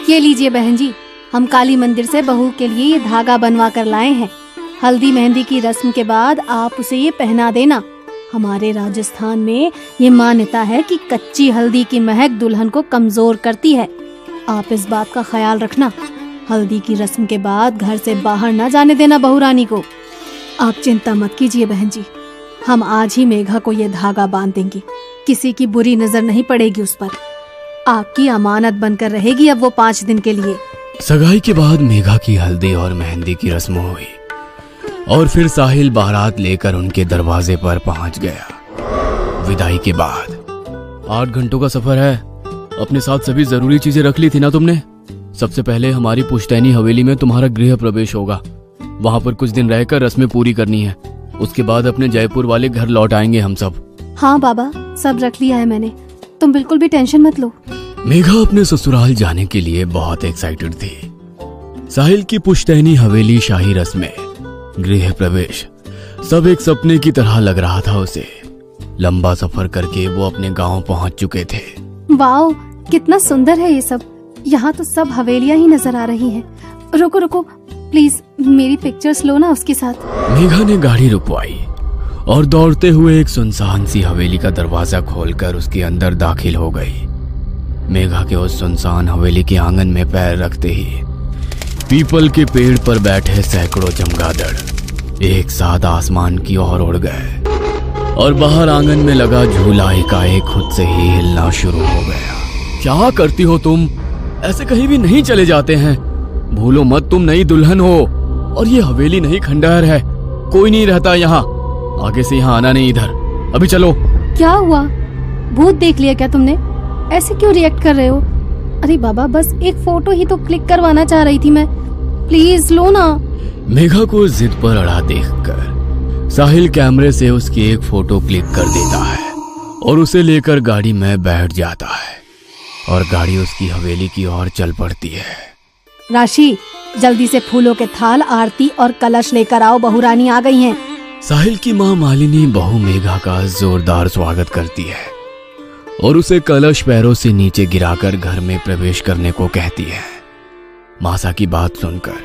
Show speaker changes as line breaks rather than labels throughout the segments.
ये लीजिए बहन जी, हम काली मंदिर से बहू के लिए ये धागा बनवा कर लाए हैं। हल्दी मेहंदी की रस्म के बाद आप उसे ये पहना देना। हमारे राजस्थान में ये मान्यता है कि कच्ची हल्दी की महक दुल्हन को कमजोर करती है। आप इस बात का ख्याल रखना। हल्दी की रस्म के बाद घर से बाहर न जाने देना बहू रानी को। आप चिंता मत कीजिए बहन जी, हम आज ही मेघा को ये धागा बांध देंगे। किसी की बुरी नजर नहीं पड़ेगी उस पर। आपकी अमानत बनकर रहेगी अब वो 5 दिन के लिए।
सगाई के बाद मेघा की हल्दी और मेहंदी की रस्म हुई और फिर साहिल बारात लेकर उनके दरवाजे पर पहुंच गया। विदाई के बाद 8 घंटों का सफर है। अपने साथ सभी जरूरी चीजें रख ली थी ना तुमने? सबसे पहले हमारी पुश्तैनी हवेली में तुम्हारा गृह प्रवेश होगा। वहाँ पर कुछ दिन रहकर रस्में पूरी करनी है। उसके बाद अपने जयपुर वाले घर लौट आएंगे हम सब।
हाँ बाबा, सब रख लिया है मैंने, तुम बिल्कुल भी टेंशन मत लो।
मेघा अपने ससुराल जाने के लिए बहुत एक्साइटेड थी। साहिल की पुश्तैनी हवेली, शाही रस्में, गृह प्रवेश, सब एक सपने की तरह लग रहा था उसे। लंबा सफर करके वो अपने गांव पहुंच चुके थे।
वाओ, कितना सुंदर है ये सब। यहाँ तो सब हवेलियाँ ही नजर आ रही हैं। रुको रुको प्लीज, मेरी पिक्चर्स लो ना उसके साथ।
मेघा ने गाड़ी रुकवाई और दौड़ते हुए एक सुनसान सी हवेली का दरवाजा खोलकर उसके अंदर दाखिल हो गई। मेघा के उस सुनसान हवेली के आंगन में पैर रखते ही पीपल के पेड़ पर बैठे सैकड़ों चमगादड़ एक साथ आसमान की ओर उड़ गए और बाहर आंगन में लगा झूला एकाएक खुद से ही हिलना शुरू हो गया। क्या करती हो तुम? ऐसे कहीं भी नहीं चले जाते हैं। भूलो मत, तुम नई दुल्हन हो और ये हवेली नहीं खंडहर है। कोई नहीं रहता यहाँ। आगे से यहाँ आना नहीं इधर। अभी चलो।
क्या हुआ? भूत देख लिया क्या तुमने? ऐसे क्यों रिएक्ट कर रहे हो? अरे बाबा, बस एक फोटो ही तो क्लिक करवाना चाह रही थी मैं। प्लीज लो ना।
मेघा को जिद पर अड़ा देखकर साहिल कैमरे से उसकी एक फोटो क्लिक कर देता है और उसे लेकर गाड़ी में बैठ जाता है और गाड़ी उसकी हवेली की ओर चल पड़ती है।
राशि, जल्दी से फूलों के थाल, आरती और कलश लेकर आओ, बहू रानी आ गई हैं।
साहिल की माँ मालिनी बहू मेघा का जोरदार स्वागत करती है और उसे कलश पैरों से नीचे गिराकर घर में प्रवेश करने को कहती है। मासा की बात सुनकर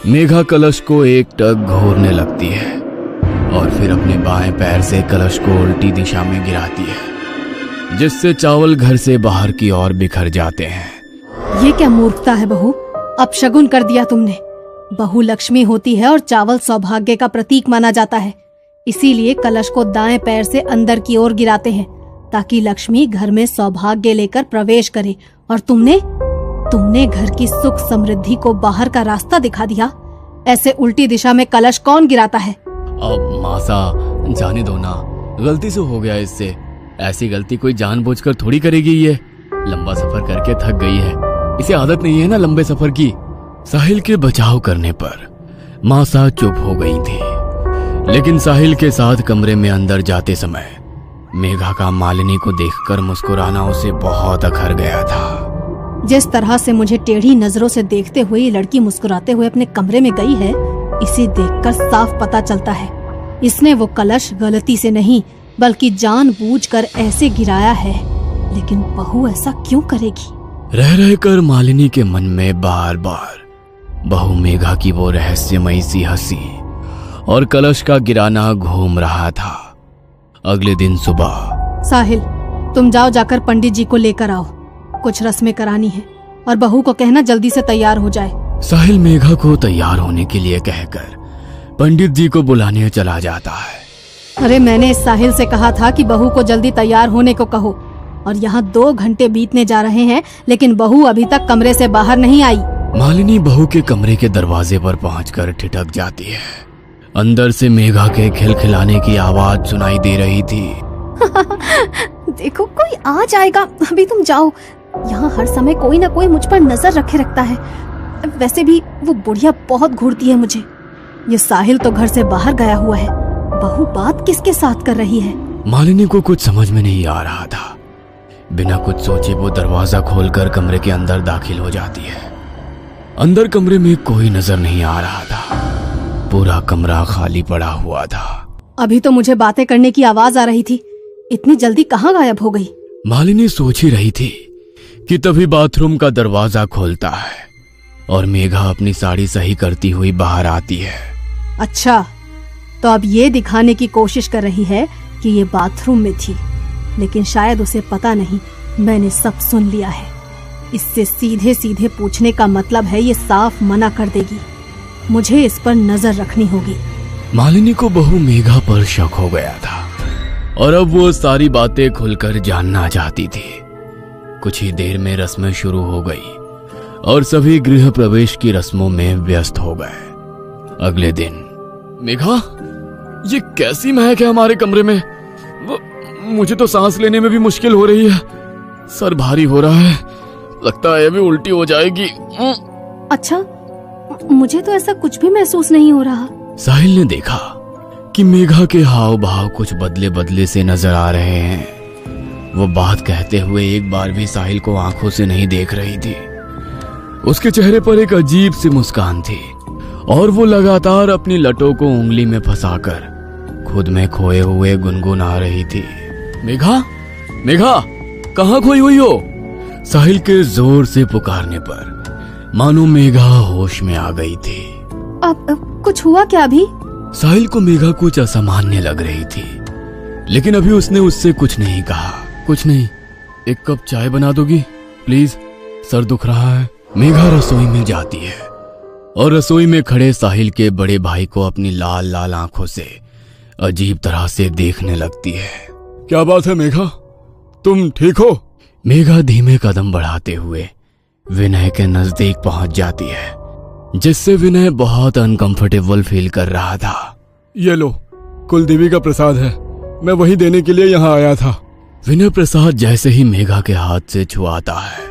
मेघा कलश को एक टक घोरने लगती है और फिर अपने बाएं पैर से कलश को उल्टी दिशा में गिराती है, जिससे चावल घर से बाहर की ओर बिखर जाते हैं।
ये क्या मूर्खता है बहू, अपशगुन कर दिया तुमने। बहू लक्ष्मी होती है और चावल सौभाग्य का प्रतीक माना जाता है। इसीलिए कलश को दाएं पैर से अंदर की ओर गिराते हैं ताकि लक्ष्मी घर में सौभाग्य लेकर प्रवेश करे। और तुमने घर की सुख समृद्धि को बाहर का रास्ता दिखा दिया। ऐसे उल्टी दिशा में कलश कौन गिराता है?
अब मासा, जाने दो ना, गलती से हो गया इससे। ऐसी गलती कोई जानबूझकर थोड़ी करेगी। ये लंबा सफर करके थक गई है, इसे आदत नहीं है ना लंबे सफर की। साहिल के बचाव करने पर मासा चुप हो गई थी, लेकिन साहिल के साथ कमरे में अंदर जाते समय मेघा का मालिनी को देखकर मुस्कुराना उसे बहुत अखर गया था।
जिस तरह से मुझे टेढ़ी नजरों से देखते हुए ये लड़की मुस्कुराते हुए अपने कमरे में गई है, इसे देखकर साफ पता चलता है इसने वो कलश गलती से नहीं बल्कि जानबूझकर ऐसे गिराया है। लेकिन बहू ऐसा क्यों करेगी?
रह रहकर मालिनी के मन में बार बार बहू मेघा की वो रहस्यमयी सी हंसी और कलश का गिराना घूम रहा था। अगले दिन सुबह,
साहिल, तुम जाकर पंडित जी को लेकर आओ, कुछ रस्में करानी है और बहू को कहना जल्दी से तैयार हो जाए।
साहिल मेघा को तैयार होने के लिए कहकर पंडित जी को बुलाने चला जाता है।
अरे मैंने साहिल से कहा था कि बहू को जल्दी तैयार होने को कहो, और यहाँ 2 घंटे बीतने जा रहे हैं लेकिन बहू अभी तक कमरे से बाहर नहीं आई।
मालिनी बहू के कमरे के दरवाजे पर पहुंचकर ठिठक जाती है। अंदर से मेघा के खिलखिलाने की आवाज सुनाई दे रही थी।
देखो, कोई आ जाएगा, अभी तुम जाओ। यहाँ हर समय कोई ना कोई मुझ पर नजर रखे रखता है। वैसे भी वो बुढ़िया बहुत घूरती है मुझे। ये साहिल तो घर से बाहर गया हुआ है, बहू बात किसके साथ कर रही है?
मालिनी को कुछ समझ में नहीं आ रहा था। बिना कुछ सोचे वो दरवाजा खोलकर कमरे के अंदर दाखिल हो जाती है। अंदर कमरे में कोई नजर नहीं आ रहा था। पूरा कमरा खाली पड़ा हुआ था।
अभी तो मुझे बातें करने की आवाज आ रही थी, इतनी जल्दी कहाँ गायब हो गई?
मालिनी सोच ही रही थी कि तभी बाथरूम का दरवाजा खोलता है और मेघा अपनी साड़ी सही करती हुई बाहर आती है।
अच्छा, तो अब ये दिखाने की कोशिश कर रही है कि ये बाथरूम में थी, लेकिन शायद उसे पता नहीं मैंने सब सुन लिया है। इससे सीधे सीधे पूछने का मतलब है ये साफ मना कर देगी। मुझे इस पर नजर रखनी होगी।
मालिनी को बहू मेघा पर शक हो गया था और अब वो सारी बातें खुलकर जानना चाहती थी। कुछ ही देर में रस्में शुरू हो गई और सभी गृह प्रवेश की रस्मों में व्यस्त हो गए। अगले दिन, मेघा, ये कैसी महक है हमारे कमरे में? मुझे तो सांस लेने में भी मुश्किल हो रही है। सर भारी हो रहा है, लगता है अभी उल्टी हो जाएगी।
अच्छा, मुझे तो ऐसा कुछ भी महसूस नहीं हो रहा।
साहिल ने देखा कि मेघा के हाव भाव कुछ बदले बदले से नजर आ रहे हैं। वो बात कहते हुए एक बार भी साहिल को आंखों से नहीं देख रही थी। उसके चेहरे पर एक अजीब सी मुस्कान थी और वो लगातार अपनी लटों को उंगली में फंसाकर खुद में खोए हुए गुनगुना रही थी। मेघा, मेघा, कहाँ खोई हुई हो? साहिल के जोर से पुकारने पर मानो मेघा होश में आ गई थी।
अब कुछ हुआ क्या अभी?
साहिल को मेघा कुछ असामान्य लग रही थी, लेकिन अभी उसने उससे कुछ नहीं कहा। कुछ नहीं, एक कप चाय बना दोगी प्लीज? सर दुख रहा है। मेघा रसोई में जाती है और रसोई में खड़े साहिल के बड़े भाई को अपनी लाल लाल आंखों से अजीब तरह से देखने लगती है। क्या बात है मेघा, तुम ठीक हो? मेघा धीमे कदम बढ़ाते हुए विनय के नजदीक पहुंच जाती है, जिससे विनय बहुत अनकंफर्टेबल फील कर रहा था। ये लो, कुलदेवी का प्रसाद है, मैं वही देने के लिए यहाँ आया था। विनय प्रसाद जैसे ही मेघा के हाथ से छुआता है,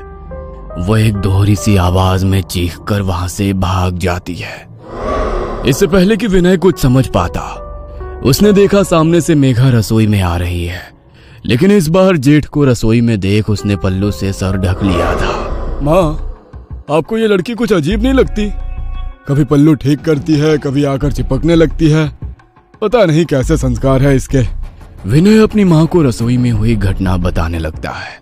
वह एक दोहरी सी आवाज में चीखकर वहां से भाग जाती है। इससे पहले कि विनय कुछ समझ पाता, उसने देखा सामने से मेघा रसोई में आ रही है, लेकिन इस बार जेठ को रसोई में देख उसने पल्लू से सर ढक लिया था। माँ, आपको ये लड़की कुछ अजीब नहीं लगती? कभी पल्लू ठीक करती है, कभी आकर चिपकने लगती है, पता नहीं कैसे संस्कार है इसके। विनय अपनी माँ को रसोई में हुई घटना बताने लगता है।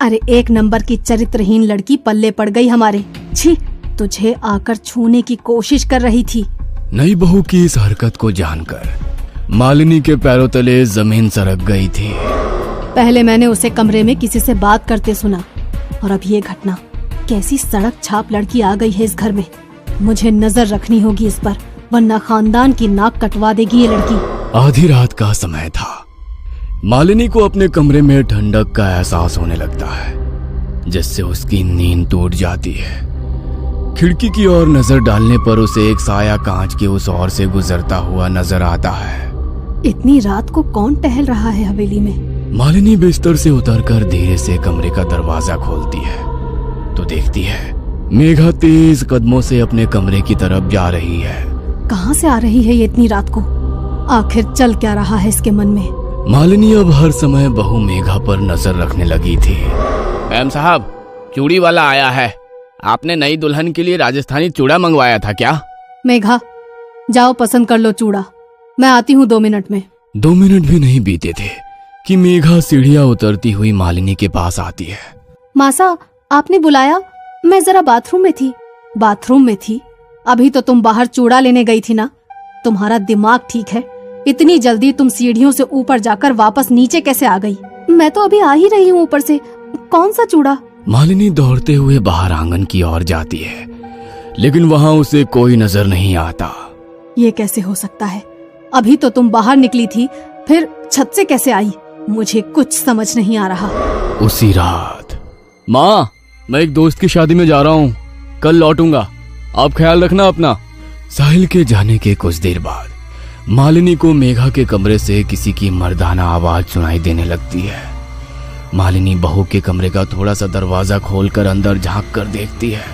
अरे एक नंबर की चरित्रहीन लड़की पल्ले पड़ गई हमारे। छी, तुझे आकर छूने की कोशिश कर रही थी।
नई बहू की इस हरकत को जानकर मालिनी के पैरों तले जमीन सरक गई थी।
पहले मैंने उसे कमरे में किसी से बात करते सुना, और अब ये घटना। कैसी सड़क छाप लड़की आ गई है इस घर में। मुझे नजर रखनी होगी इस पर, वरना खानदान की नाक कटवा देगी ये लड़की।
आधी रात का समय था। मालिनी को अपने कमरे में ठंडक का एहसास होने लगता है, जिससे उसकी नींद टूट जाती है। खिड़की की ओर नजर डालने पर उसे एक साया कांच के उस ओर से गुजरता हुआ नजर आता है।
इतनी रात को कौन टहल रहा है हवेली में?
मालिनी बिस्तर से उतरकर धीरे से कमरे का दरवाजा खोलती है तो देखती है मेघा तेज कदमों से अपने कमरे की तरफ जा रही है।
कहाँ से आ रही है ये इतनी रात को? आखिर चल क्या रहा है इसके मन में?
मालिनी अब हर समय बहू मेघा पर नजर रखने लगी थी।
मैम साहब, चूड़ी वाला आया है। आपने नई दुल्हन के लिए राजस्थानी चूड़ा मंगवाया था क्या?
मेघा, जाओ पसंद कर लो चूड़ा, मैं आती हूँ 2 मिनट में।
2 मिनट भी नहीं बीते थे कि मेघा सीढ़ियां उतरती हुई मालिनी के पास आती है।
मासा, आपने बुलाया? मैं जरा बाथरूम में थी। अभी तो तुम बाहर चूड़ा लेने गई थी ना? तुम्हारा दिमाग ठीक है? इतनी जल्दी तुम सीढ़ियों से ऊपर जाकर वापस नीचे कैसे आ गई? मैं तो अभी आ ही रही हूँ ऊपर से। कौन सा चूड़ा?
मालिनी दौड़ते हुए बाहर आंगन की ओर जाती है, लेकिन वहाँ उसे कोई नजर नहीं आता।
ये कैसे हो सकता है? अभी तो तुम बाहर निकली थी, फिर छत से कैसे आई? मुझे कुछ समझ नहीं आ रहा।
उसी रात। माँ, मैं एक दोस्त की शादी में जा रहा हूँ, कल लौटूंगा, आप ख्याल रखना अपना। साहिल के जाने के कुछ देर बाद मालिनी को मेघा के कमरे से किसी की मर्दाना आवाज सुनाई देने लगती है। मालिनी बहू के कमरे का थोड़ा सा दरवाजा खोलकर अंदर झांक कर देखती है।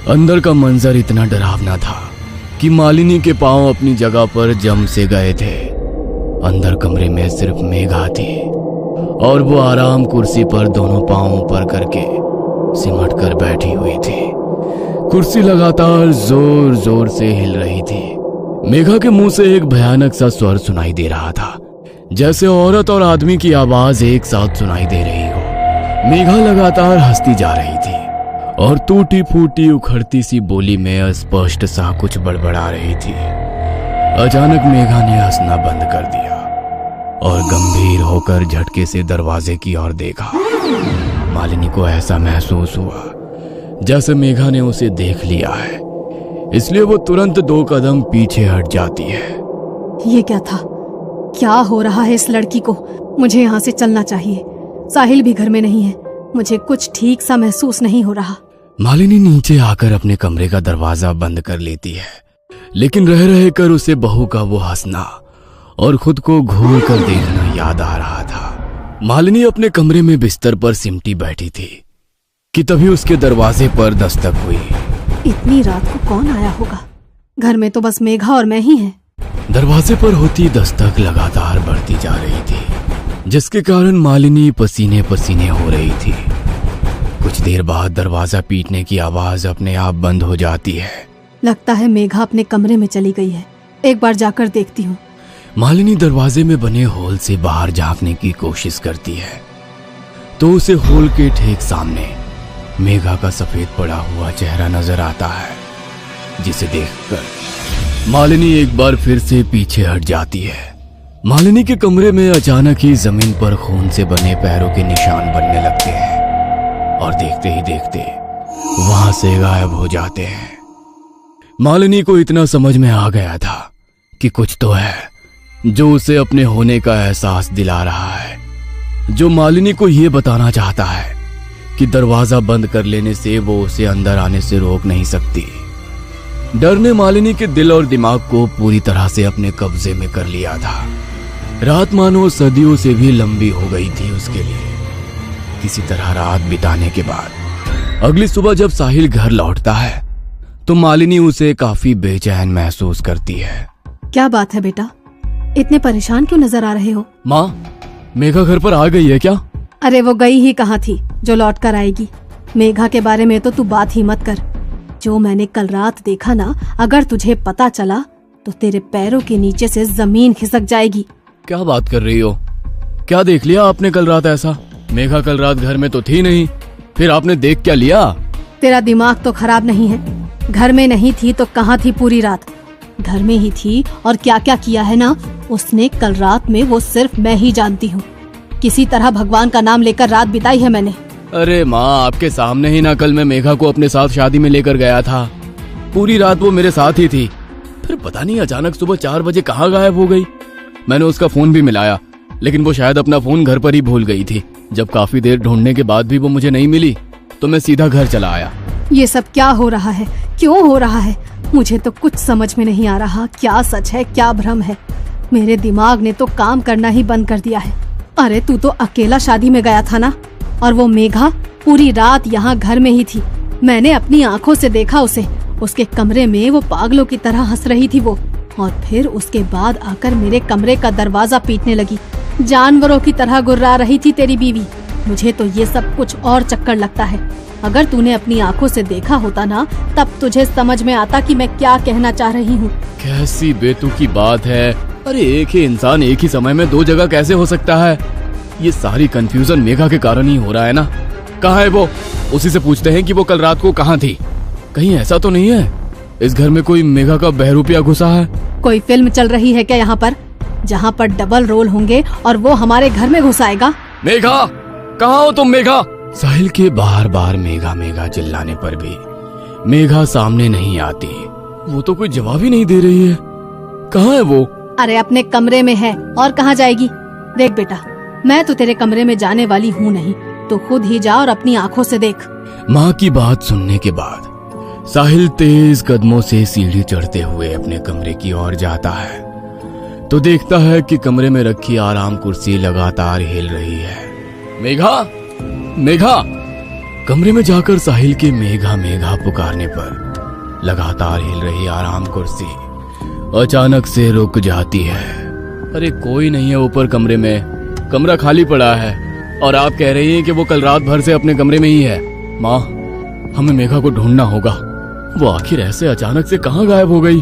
अंदर का मंजर इतना डरावना था कि मालिनी के पांव अपनी जगह पर जम से गए थे। अंदर कमरे में सिर्फ मेघा थी और वो आराम कुर्सी पर दोनों पांव ऊपर करके सिमट कर बैठी हुई थी। कुर्सी लगातार जोर जोर से हिल रही थी। मेघा के मुंह से एक भयानक सा स्वर सुनाई दे रहा था, जैसे औरत और आदमी की आवाज एक साथ सुनाई दे रही हो। मेघा लगातार हंसती जा रही थी और टूटी फूटी उखड़ती सी बोली में अस्पष्ट सा कुछ बड़बड़ा रही थी। अचानक मेघा ने हंसना बंद कर दिया और गंभीर होकर झटके से दरवाजे की ओर देखा। मालिनी को ऐसा महसूस हुआ जैसे मेघा ने उसे देख लिया है, इसलिए वो तुरंत 2 कदम पीछे हट जाती है।
ये क्या था? क्या हो रहा है इस लड़की को? मुझे यहाँ से चलना चाहिए। साहिल भी घर में नहीं है, मुझे कुछ ठीक सा महसूस नहीं हो रहा।
मालिनी नीचे आकर अपने कमरे का दरवाजा बंद कर लेती है, लेकिन रह रह कर उसे बहू का वो हंसना और खुद को घूर कर देखना याद आ रहा था। मालिनी अपने कमरे में बिस्तर पर सिमटी बैठी थी कि तभी उसके दरवाजे पर दस्तक हुई।
इतनी रात को कौन आया होगा? घर में तो बस मेघा और मैं ही हैं।
दरवाजे पर होती दस्तक लगातार बढ़ती जा रही थी, जिसके कारण मालिनी पसीने पसीने हो रही थी। कुछ देर बाद दरवाजा पीटने की आवाज अपने आप बंद हो जाती है।
लगता है मेघा अपने कमरे में चली गई है, एक बार जाकर देखती हूँ।
मालिनी दरवाजे में बने होल से बाहर झांकने की कोशिश करती है तो उसे होल के ठीक सामने मेघा का सफेद पड़ा हुआ चेहरा नजर आता है, जिसे देखकर मालिनी एक बार फिर से पीछे हट जाती है। मालिनी के कमरे में अचानक ही जमीन पर खून से बने पैरों के निशान बनने लगते हैं और देखते ही देखते वहां से गायब हो जाते हैं। मालिनी को इतना समझ में आ गया था कि कुछ तो है जो उसे अपने होने का एहसास दिला रहा है, जो मालिनी को यह बताना चाहता है कि दरवाजा बंद कर लेने से वो उसे अंदर आने से रोक नहीं सकती। डर ने मालिनी के दिल और दिमाग को पूरी तरह से अपने कब्जे में कर लिया था। रात मानो सदियों से भी लंबी हो गई थी उसके लिए। किसी तरह रात बिताने के बाद अगली सुबह जब साहिल घर लौटता है तो मालिनी उसे काफी बेचैन महसूस करती है।
क्या बात है बेटा, इतने परेशान क्यों नजर आ रहे हो?
माँ, मेघा घर पर आ गई है क्या?
अरे वो गई ही कहाँ थी जो लौट कर आएगी। मेघा के बारे में तो तू बात ही मत कर। जो मैंने कल रात देखा ना, अगर तुझे पता चला तो तेरे पैरों के नीचे से जमीन खिसक जाएगी।
क्या बात कर रही हो? क्या देख लिया आपने कल रात ऐसा? मेघा कल रात घर में तो थी नहीं, फिर आपने देख क्या लिया?
तेरा दिमाग तो खराब नहीं है? घर में नहीं थी तो कहाँ थी पूरी रात? घर में ही थी और क्या क्या किया है ना उसने कल रात में, वो सिर्फ मैं ही जानती हूँ। किसी तरह भगवान का नाम लेकर रात बिताई है मैंने।
अरे माँ, आपके सामने ही ना कल मैं मेघा को अपने साथ शादी में लेकर गया था। पूरी रात वो मेरे साथ ही थी, फिर पता नहीं अचानक सुबह 4 बजे कहाँ गायब हो गई। मैंने उसका फोन भी मिलाया, लेकिन वो शायद अपना फोन घर पर ही भूल गई थी। जब काफी देर ढूंढने के बाद भी वो मुझे नहीं मिली तो मैं सीधा घर चला आया।
ये सब क्या हो रहा है? क्यों हो रहा है? मुझे तो कुछ समझ में नहीं आ रहा। क्या सच है, क्या भ्रम है? मेरे दिमाग ने तो काम करना ही बंद कर दिया है। अरे तू तो अकेला शादी में गया था ना, और वो मेघा पूरी रात यहाँ घर में ही थी। मैंने अपनी आंखों से देखा उसे। उसके कमरे में वो पागलों की तरह हंस रही थी वो, और फिर उसके बाद आकर मेरे कमरे का दरवाजा पीटने लगी। जानवरों की तरह गुर्रा रही थी तेरी बीवी। मुझे तो ये सब कुछ और चक्कर लगता है। अगर तूने अपनी आंखों से देखा होता ना, तब तुझे समझ में आता कि मैं क्या कहना चाह रही हूँ।
कैसी बेतुकी बात है। अरे एक ही इंसान एक ही समय में 2 जगह कैसे हो सकता है? ये सारी कंफ्यूजन मेघा के कारण ही हो रहा है ना। कहाँ है वो? उसी से पूछते हैं कि वो कल रात को कहाँ थी। कहीं ऐसा तो नहीं है इस घर में कोई मेघा का बहरूपिया घुसा है?
कोई फिल्म चल रही है क्या यहाँ पर, जहाँ पर डबल रोल होंगे और वो हमारे घर में घुस आएगा?
मेघा, कहाँ हो तुम मेघा? साहिल के बार बार मेघा मेघा चिल्लाने पर भी मेघा सामने नहीं आती। वो तो कोई जवाब ही नहीं दे रही है। कहाँ है वो?
अरे अपने कमरे में है, और कहाँ जाएगी? देख बेटा, मैं तो तेरे कमरे में जाने वाली हूँ नहीं, तो खुद ही जा और अपनी आंखों से देख।
माँ की बात सुनने के बाद साहिल तेज कदमों से सीढ़ी चढ़ते हुए अपने कमरे की ओर जाता है तो देखता है कि कमरे में रखी आराम कुर्सी लगातार हिल रही है। मेघा, मेघा! कमरे में जाकर साहिल के मेघा मेघा पुकारने पर लगातार हिल रही आराम कुर्सी अचानक से रुक जाती है। अरे कोई नहीं है ऊपर कमरे में, कमरा खाली पड़ा है, और आप कह रही हैं कि वो कल रात भर से अपने कमरे में ही है। माँ, हमें मेघा को ढूंढना होगा। वो आखिर ऐसे अचानक से कहाँ गायब हो गई?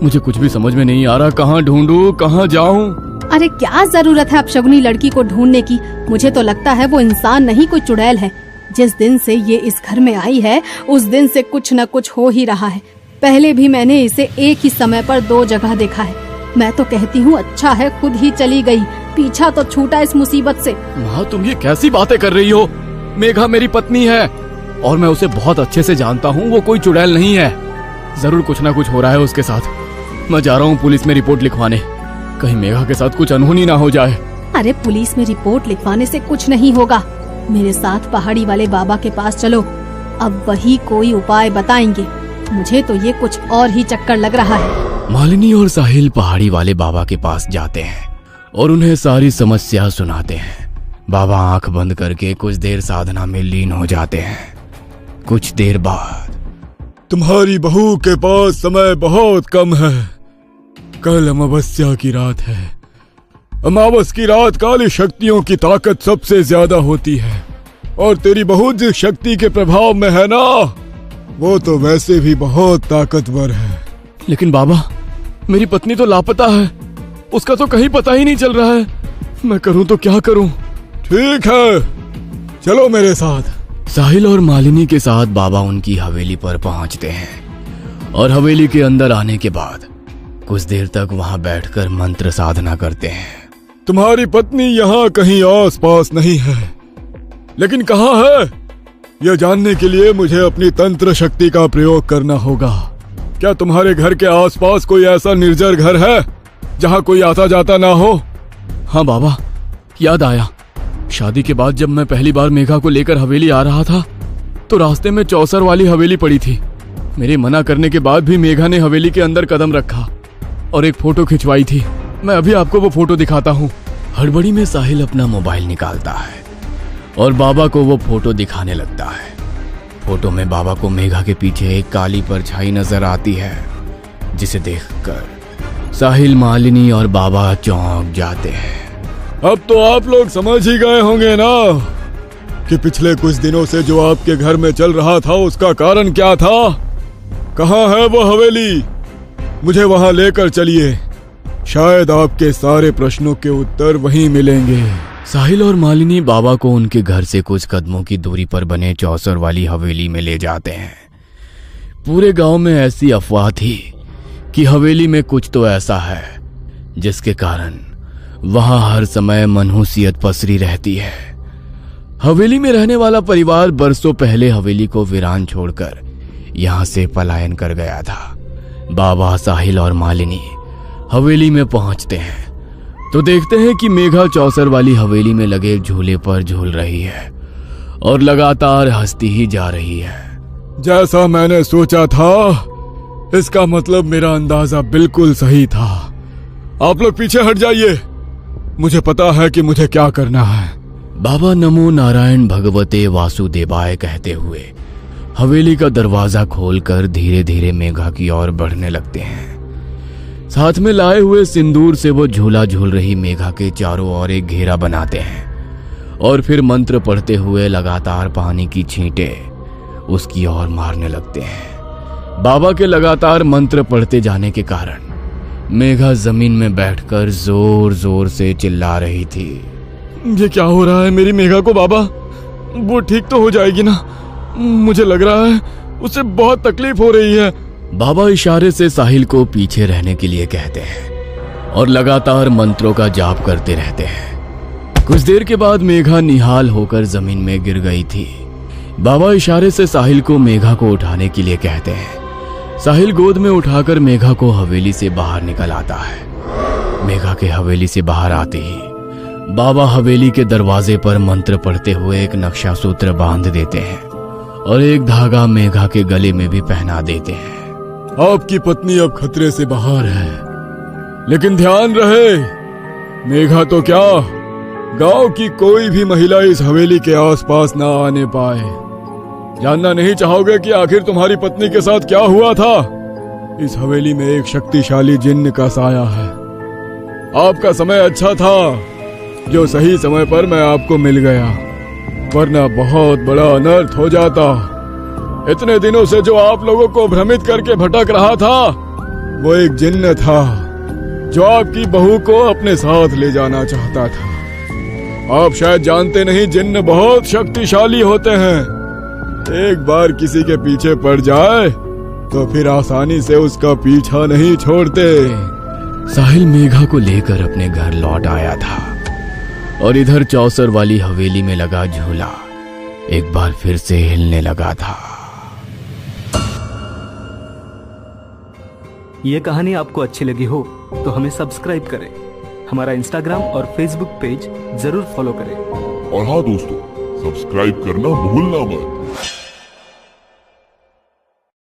मुझे कुछ भी समझ में नहीं आ रहा। कहाँ ढूंढूं, कहाँ जाऊं?
अरे क्या जरूरत है अपशगुनी लड़की को ढूंढने की? मुझे तो लगता है वो इंसान नहीं, कोई चुड़ैल है। जिस दिन से ये इस घर में आई है उस दिन से कुछ न कुछ हो ही रहा है। पहले भी मैंने इसे एक ही समय पर 2 जगह देखा है। मैं तो कहती हूँ अच्छा है खुद ही चली गई, पीछा तो छूटा इस मुसीबत से।
माँ तुम ये कैसी बातें कर रही हो? मेघा मेरी पत्नी है और मैं उसे बहुत अच्छे से जानता हूँ, वो कोई चुड़ैल नहीं है। जरूर कुछ ना कुछ हो रहा है उसके साथ। मैं जा रहा हूँ पुलिस में रिपोर्ट लिखवाने, कहीं मेघा के साथ कुछ अनहोनी ना हो जाए।
अरे पुलिस में रिपोर्ट लिखवाने से कुछ नहीं होगा। मेरे साथ पहाड़ी वाले बाबा के पास चलो, अब वही कोई उपाय बताएंगे। मुझे तो ये कुछ और ही चक्कर लग रहा है।
मालिनी और साहिल पहाड़ी वाले बाबा के पास जाते हैं और उन्हें सारी समस्या सुनाते हैं। बाबा आंख बंद करके कुछ देर साधना में लीन हो जाते हैं। कुछ देर बाद,
तुम्हारी बहू के पास समय बहुत कम है। कल अमावस्या की रात है। अमावस की रात काली शक्तियों की ताकत सबसे ज्यादा होती है, और तेरी बहू जिस शक्ति के प्रभाव में है ना, वो तो वैसे भी बहुत ताकतवर है।
लेकिन बाबा मेरी पत्नी तो लापता है, उसका तो कहीं पता ही नहीं चल रहा है। मैं करूं तो क्या करूं?
ठीक है, चलो मेरे साथ।
साहिल और मालिनी के साथ बाबा उनकी हवेली पर पहुंचते हैं और हवेली के अंदर आने के बाद कुछ देर तक वहां बैठकर मंत्र साधना करते हैं।
तुम्हारी पत्नी यहाँ कहीं आस पास नहीं है, लेकिन कहाँ है यह जानने के लिए मुझे अपनी तंत्र शक्ति का प्रयोग करना होगा। क्या तुम्हारे घर के आसपास कोई ऐसा निर्जर घर है जहाँ कोई आता जाता ना हो?
हाँ बाबा, याद आया। शादी के बाद जब मैं पहली बार मेघा को लेकर हवेली आ रहा था तो रास्ते में चौसर वाली हवेली पड़ी थी। मेरे मना करने के बाद भी मेघा ने हवेली के अंदर कदम रखा और एक फोटो खिंचवाई थी। मैं अभी आपको वो फोटो दिखाता हूँ। हड़बड़ी में साहिल अपना मोबाइल निकालता है और बाबा को वो फोटो दिखाने लगता है। फोटो में बाबा को मेघा के पीछे एक काली परछाई नजर आती है, जिसे देखकर साहिल, मालिनी और बाबा चौंक जाते हैं।
अब तो आप लोग समझ ही गए होंगे ना कि पिछले कुछ दिनों से जो आपके घर में चल रहा था उसका कारण क्या था। कहाँ है वो हवेली? मुझे वहां लेकर चलिए, शायद आपके सारे प्रश्नों के उत्तर वहीं मिलेंगे।
साहिल और मालिनी बाबा को उनके घर से कुछ कदमों की दूरी पर बने चौसर वाली हवेली में ले जाते हैं। पूरे गांव में ऐसी अफवाह थी कि हवेली में कुछ तो ऐसा है जिसके कारण वहां हर समय मनहूसियत पसरी रहती है। हवेली में रहने वाला परिवार बरसों पहले हवेली को वीरान छोड़कर यहां से पलायन कर गया था। बाबा, साहिल और मालिनी हवेली में पहुंचते हैं तो देखते हैं कि मेघा चौसर वाली हवेली में लगे झूले पर झूल रही है और लगातार हंसती ही जा रही है।
जैसा मैंने सोचा था, इसका मतलब मेरा अंदाजा बिल्कुल सही था। आप लोग पीछे हट जाइए, मुझे पता है कि मुझे क्या करना है।
बाबा नमो नारायण भगवते वासुदेवाय कहते हुए हवेली का दरवाजा खोलकर धीरे धीरे मेघा की ओर बढ़ने लगते हैं। साथ में लाए हुए सिंदूर से वो झूला झूल रही मेघा के चारों ओर एक घेरा बनाते हैं और फिर मंत्र पढ़ते हुए लगातार पानी की छींटें उसकी ओर मारने लगते हैं। बाबा के लगातार मंत्र पढ़ते जाने के कारण मेघा जमीन में बैठकर जोर जोर से चिल्ला रही थी।
ये क्या हो रहा है मेरी मेघा को? बाबा, वो ठीक तो हो जाएगी ना? मुझे लग रहा है उसे बहुत तकलीफ हो रही है।
बाबा इशारे से साहिल को पीछे रहने के लिए कहते हैं और लगातार मंत्रों का जाप करते रहते हैं। कुछ देर के बाद मेघा निहाल होकर जमीन में गिर गई थी। बाबा इशारे से साहिल को मेघा को उठाने के लिए कहते हैं। साहिल गोद में उठाकर मेघा को हवेली से बाहर निकल आता है। मेघा के हवेली से बाहर आते ही बाबा हवेली के दरवाजे पर मंत्र पढ़ते हुए एक नक्शा सूत्र बांध देते हैं और एक धागा मेघा के गले में भी पहना देते हैं।
आपकी पत्नी अब खतरे से बाहर है, लेकिन ध्यान रहे, मेघा तो क्या, गांव की कोई भी महिला इस हवेली के आसपास ना आने पाए। जानना नहीं चाहोगे कि आखिर तुम्हारी पत्नी के साथ क्या हुआ था? इस हवेली में एक शक्तिशाली जिन्न का साया है। आपका समय अच्छा था जो सही समय पर मैं आपको मिल गया, वरना बहुत बड़ा अनर्थ हो जाता। इतने दिनों से जो आप लोगों को भ्रमित करके भटक रहा था वो एक जिन्न था। जो आपकी बहू को अपने साथ ले जाना चाहता था। आप शायद जानते नहीं, जिन्न बहुत शक्तिशाली होते हैं। एक बार किसी के पीछे पड़ जाए तो फिर आसानी से उसका पीछा नहीं छोड़ते।
साहिल मेघा को लेकर अपने घर लौट आया था और इधर चौसर वाली हवेली में लगा झूला एक बार फिर से हिलने लगा था।
ये कहानी आपको अच्छी लगी हो तो हमें सब्सक्राइब करें, हमारा इंस्टाग्राम और फेसबुक पेज जरूर फॉलो करें।
और हाँ दोस्तों, सब्सक्राइब करना भूलना मत।